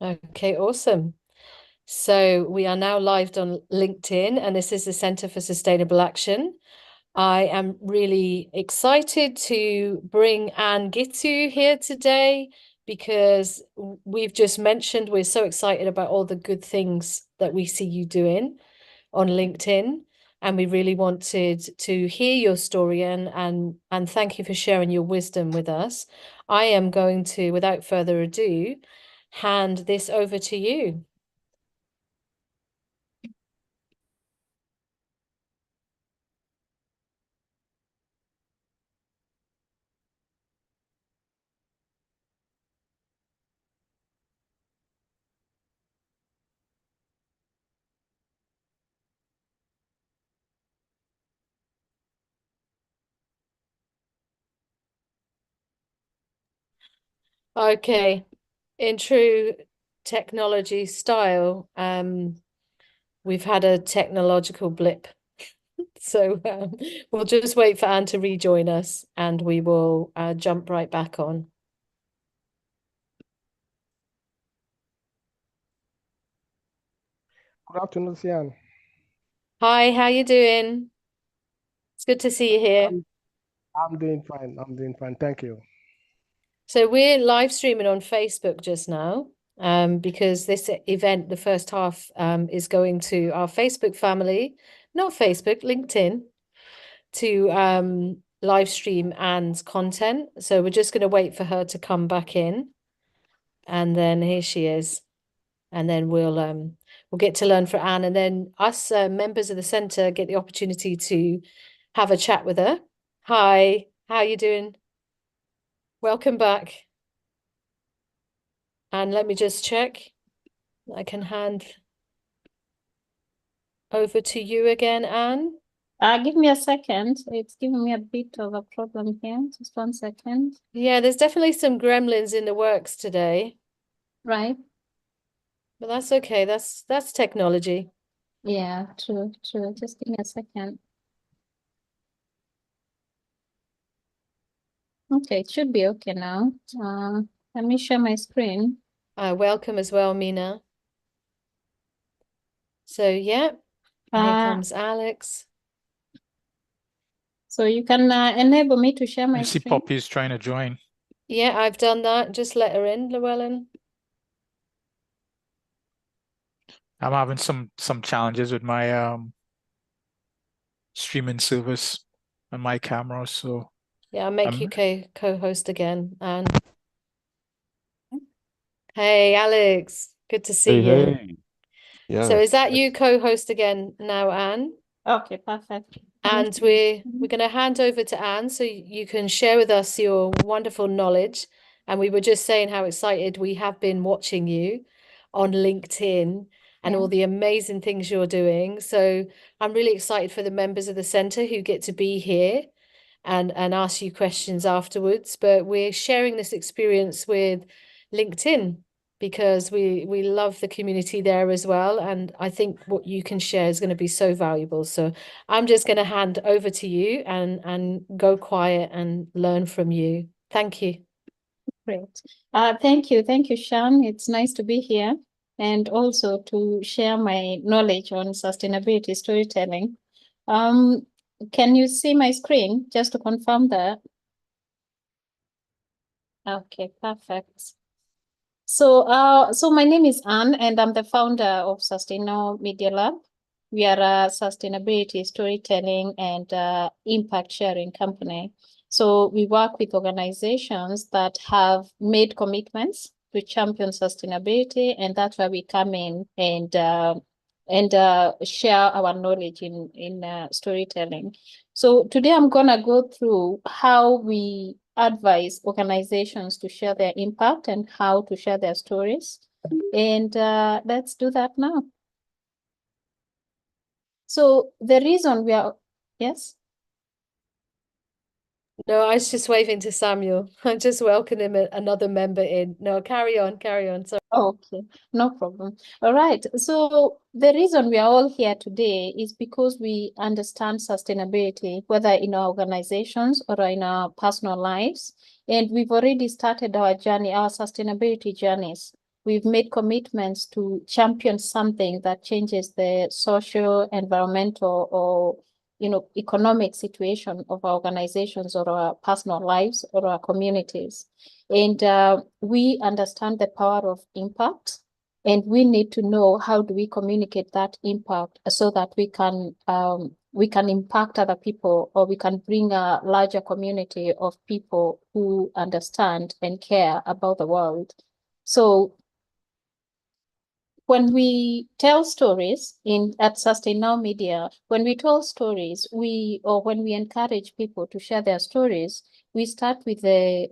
Okay, awesome. So we are now live on LinkedIn, and this is the Center for Sustainable Action. I am really excited to bring Anne Gitu here today because we've just mentioned we're so excited about all the good things that we see you doing on LinkedIn. And we really wanted to hear your story and thank you for sharing your wisdom with us. I am going to, without further ado, hand this over to you. Okay, in true technology style, we've had a technological blip. So we'll just wait for Anne to rejoin us and we will jump right back on. Good afternoon, Sian. Hi, how you doing? It's good to see you here. I'm doing fine. I'm doing fine. Thank you. So we're live streaming on Facebook just now, because this event, the first half, is going to our Facebook family, not Facebook, LinkedIn, to live stream Anne's content. So we're just going to wait for her to come back in, and then here she is, and then we'll get to learn from Anne, and then us members of the center get the opportunity to have a chat with her. Hi, how you doing? Welcome back. And let me just check. I can hand over to you again, Anne. Give me a second. It's giving me a bit of a problem here. Just 1 second. Yeah, there's definitely some gremlins in the works today. Right. But that's okay. That's technology. Yeah, true. Just give me a second. Okay, it should be okay now. Let me share my screen. Welcome as well, Mina. So yeah, here comes Alex. So you can enable me to share my I see screen. Poppy's trying to join. Yeah, I've done that. Just let her in, Llewellyn. I'm having some challenges with my streaming service on my camera, so Yeah, I'll make you co-host again. And hey, Alex, good to see you. Hey. Yeah. So is that you co-host again now, Anne? Okay, perfect. And we're going to hand over to Anne so you can share with us your wonderful knowledge. And we were just saying how excited we have been watching you on LinkedIn and all the amazing things you're doing. So I'm really excited for the members of the center who get to be here and ask you questions afterwards. But we're sharing this experience with LinkedIn because we love the community there as well. And I think what you can share is going to be so valuable. So I'm just going to hand over to you and go quiet and learn from you. Thank you. Great. Thank you, Shan. It's nice to be here and also to share my knowledge on sustainability storytelling. Can you see my screen just to confirm that? Okay, perfect. So my name is Anne, and I'm the founder of Sustainow Media Lab. We are a sustainability storytelling and impact sharing company. So we work with organizations that have made commitments to champion sustainability, and that's where we come in and share our knowledge in storytelling. So today I'm gonna go through how we advise organizations to share their impact and how to share their stories. And let's do that now. So the reason we are, yes? No, I was just waving to Samuel. I'm just welcoming another member in. No, carry on. Sorry. Okay, no problem. All right. So the reason we are all here today is because we understand sustainability, whether in our organizations or in our personal lives. And we've already started our journey, our sustainability journeys. we've made commitments to champion something that changes the social, environmental, or economic situation of our organizations or our personal lives or our communities. And we understand the power of impact, and we need to know how do we communicate that impact so that we can impact other people, or we can bring a larger community of people who understand and care about the world. So when we tell stories at Sustainow Media, when we tell stories, when we encourage people to share their stories, we start with the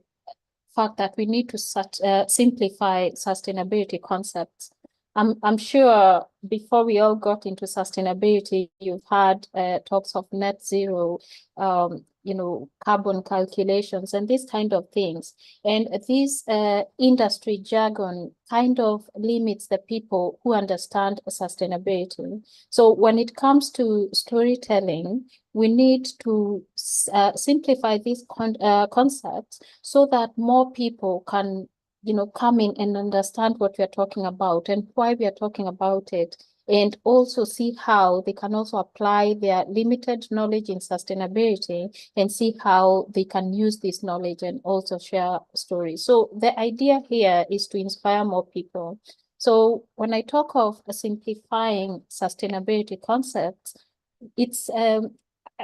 fact that we need to simplify sustainability concepts. I'm sure before we all got into sustainability, you've had talks of net zero, carbon calculations and these kind of things. And this industry jargon kind of limits the people who understand sustainability. So when it comes to storytelling, we need to simplify these concepts so that more people can come in and understand what we are talking about and why we are talking about it, and also see how they can also apply their limited knowledge in sustainability and see how they can use this knowledge and also share stories. So the idea here is to inspire more people. So when I talk of simplifying sustainability concepts, it's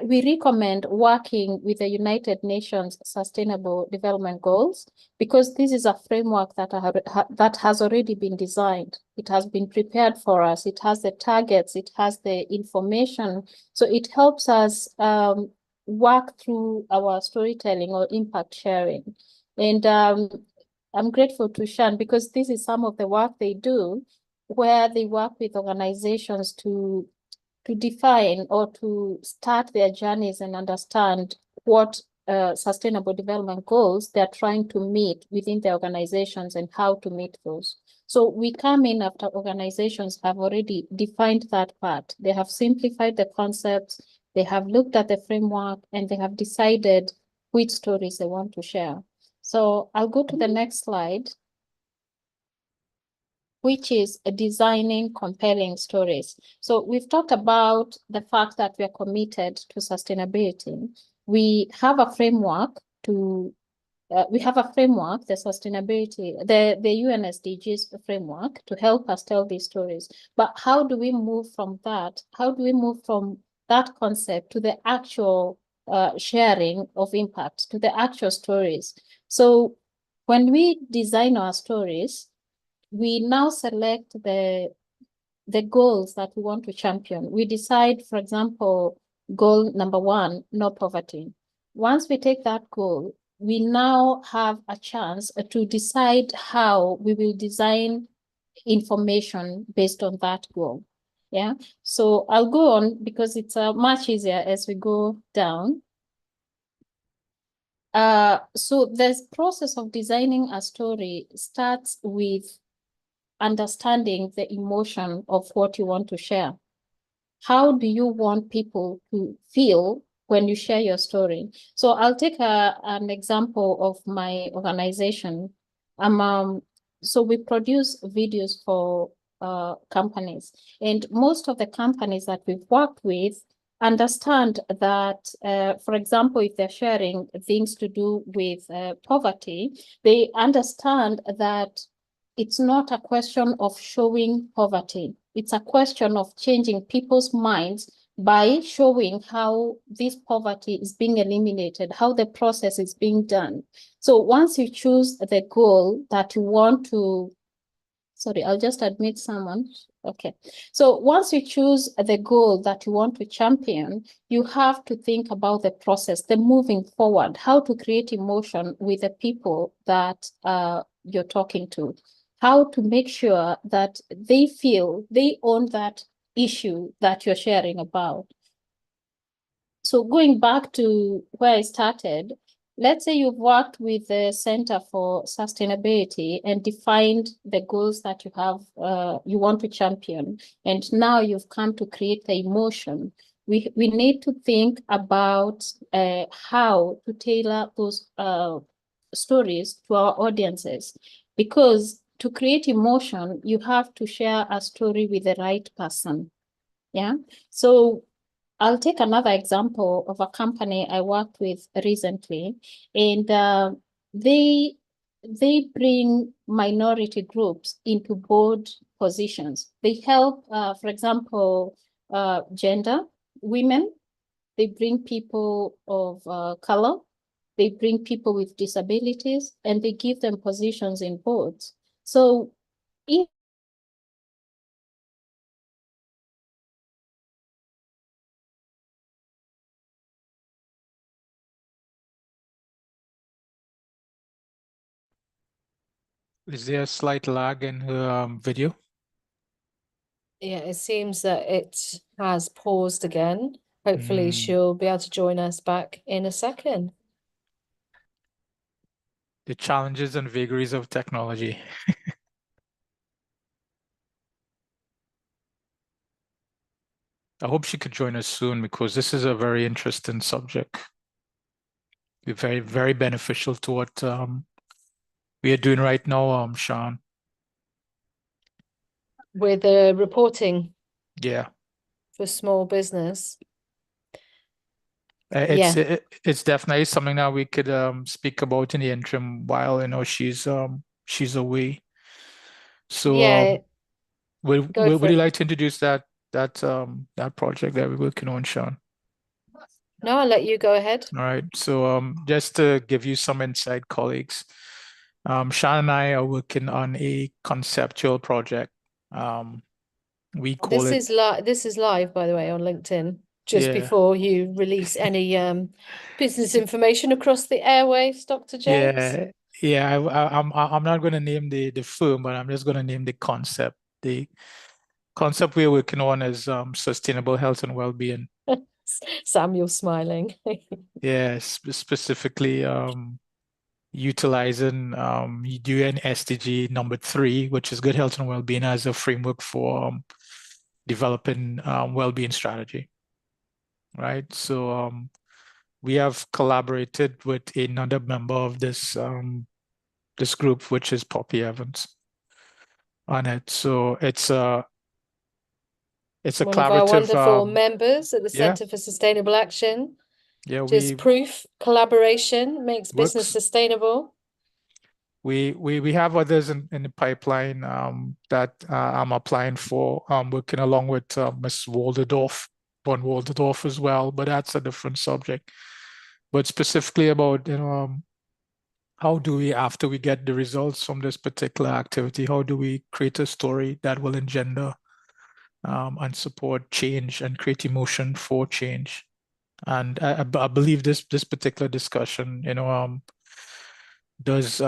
we recommend working with the United Nations Sustainable Development Goals, because this is a framework that has already been designed. It has been prepared for us. It has the targets. It has the information. So it helps us work through our storytelling or impact sharing. And I'm grateful to Shan, because this is some of the work they do, where they work with organizations to define or to start their journeys and understand what sustainable development goals they're trying to meet within their organizations and how to meet those. So we come in after organizations have already defined that part. They have simplified the concepts, they have looked at the framework, and they have decided which stories they want to share. So I'll go to the next slide, which is designing compelling stories. So we've talked about the fact that we are committed to sustainability. We have a framework the sustainability, the UN SDGs framework to help us tell these stories. But how do we move from that? How do we move from that concept to the actual sharing of impact, to the actual stories? So when we design our stories, we now select the goals that we want to champion. We decide, for example, goal number 1, no poverty. Once we take that goal, we now have a chance to decide how we will design information based on that goal. Yeah, so I'll go on because it's much easier as we go down. So this process of designing a story starts with understanding the emotion of what you want to share. How do you want people to feel when you share your story? So I'll take an example of my organization. So we produce videos for companies, and most of the companies that we've worked with understand that, for example, if they're sharing things to do with poverty, they understand that it's not a question of showing poverty. It's a question of changing people's minds by showing how this poverty is being eliminated, how the process is being done. So once you choose the goal that you want to, sorry, I'll just admit someone. Okay. So once you choose the goal that you want to champion, you have to think about the process, the moving forward, how to create emotion with the people that you're talking to. How to make sure that they feel they own that issue that you're sharing about. So going back to where I started, let's say you've worked with the Center for Sustainability and defined the goals that you have, you want to champion, and now you've come to create the emotion. We need to think about how to tailor those stories to our audiences, because to create emotion, you have to share a story with the right person. Yeah. So I'll take another example of a company I worked with recently, and they bring minority groups into board positions. They help, for example, gender, women. They bring people of color. They bring people with disabilities, and they give them positions in boards. So if Is there a slight lag in her video? Yeah, it seems that it has paused again. Hopefully she'll be able to join us back in a second. The challenges and vagaries of technology. I hope she could join us soon because this is a very interesting subject. Very, very beneficial to what we are doing right now, Sean. With the reporting Yeah. for small business. It's Yeah. it's definitely something that we could speak about in the interim while she's away. So Yeah, would go for you it. like to introduce that project that we're working on, Sean? No, I'll let you go ahead. All right. So just to give you some insight, colleagues, Sean and I are working on a conceptual project. We call it, This is live, by the way, on LinkedIn, just yeah, before you release any business information across the airwaves, Dr. James. yeah. I'm not going to name the firm, but I'm just going to name the concept. The concept we're working on is sustainable health and well-being. Samuel smiling. Yes, specifically utilizing UN SDG number 3, which is good health and well-being, as a framework for developing well-being strategy. Right. So we have collaborated with another member of this this group, which is Poppy Evans, on it. So it's a One of our collaborative wonderful members at the yeah, Centre for Sustainable Action. yeah, Just proof collaboration makes business works. sustainable. We have others in the pipeline that I'm applying for, working along with Ms. Walderdorf, von Walderdorf as well, but that's a different subject. But specifically about, how do we, after we get the results from this particular activity, how do we create a story that will engender and support change and create emotion for change? And I believe this particular discussion, does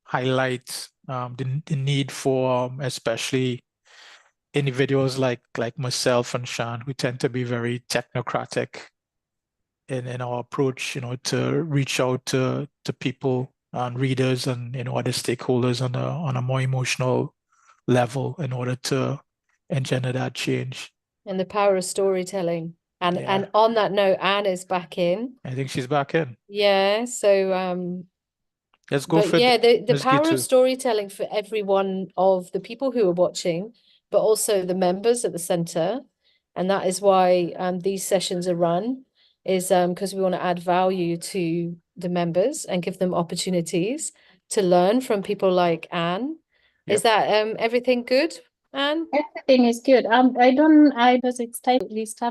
highlight the need for especially individuals like myself and Sean, who tend to be very technocratic in our approach, to reach out to people and readers and other stakeholders on a more emotional level in order to engender that change. And the power of storytelling. And Yeah. on that note, Anne is back in. I think she's back in. Yeah, so Let's go but for yeah, the Ms. power of Gitu. storytelling for every one of the people who are watching, but also the members at the centre. And that is why these sessions are run, is because we want to add value to the members and give them opportunities to learn from people like Anne. Is Yep. that everything good, Anne? everything is good. I was excited to start